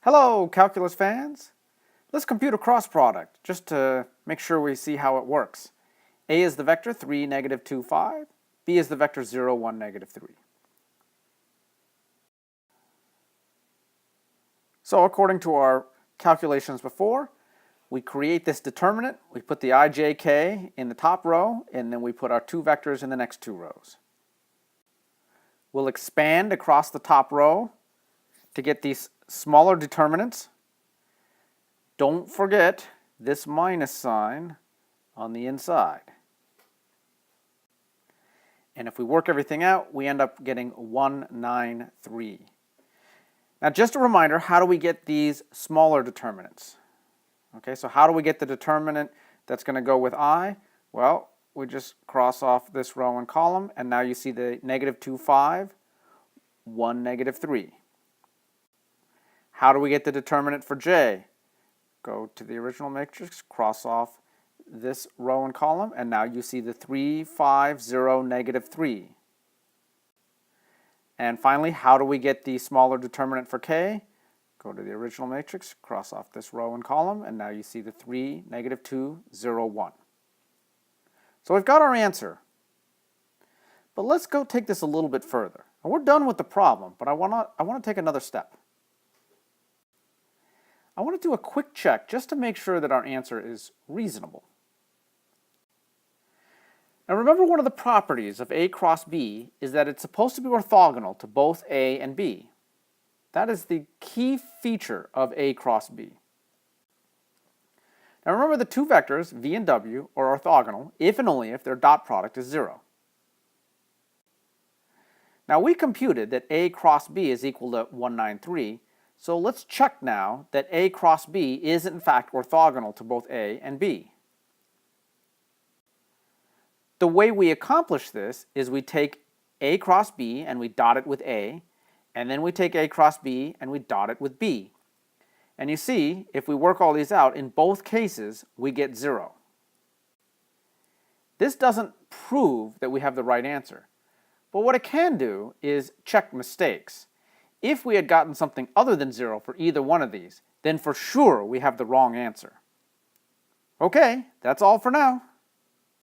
Hello, calculus fans. Let's compute a cross product just to make sure we see how it works. A is the vector 3, negative 2, 5. B is the vector 0, 1, negative 3. So according to our calculations before, we create this determinant, we put the I, J, K in the top row, and then we put our two vectors in the next two rows. We'll expand across the top row to get these smaller determinants. Don't forget this minus sign on the inside. And if we work everything out, we end up getting 193. Now just a reminder, how do we get these smaller determinants? Okay, so how do we get the determinant that's going to go with I? Well, we just cross off this row and column, and now you see the negative 2, 5, 1, negative 3. How do we get the determinant for J? Go to the original matrix, cross off this row and column, and now you see the 3, 5, 0, negative 3. And finally, how do we get the smaller determinant for K? Go to the original matrix, cross off this row and column, and now you see the 3, negative 2, 0, 1. So we've got our answer. But let's go take this a little bit further. And we're done with the problem, but I want to take another step. I want to do a quick check just to make sure that our answer is reasonable. Now remember, one of the properties of A cross B is that it's supposed to be orthogonal to both A and B. That is the key feature of A cross B. Now remember, the two vectors, v and w, are orthogonal if and only if their dot product is 0. Now we computed that A cross B is equal to 193, so let's check now that A cross B is in fact orthogonal to both A and B. The way we accomplish this is we take A cross B and we dot it with A, and then we take A cross B and we dot it with B. And you see, if we work all these out, in both cases we get 0. This doesn't prove that we have the right answer, but what it can do is check mistakes. If we had gotten something other than 0 for either one of these, then for sure we have the wrong answer. Okay, that's all for now.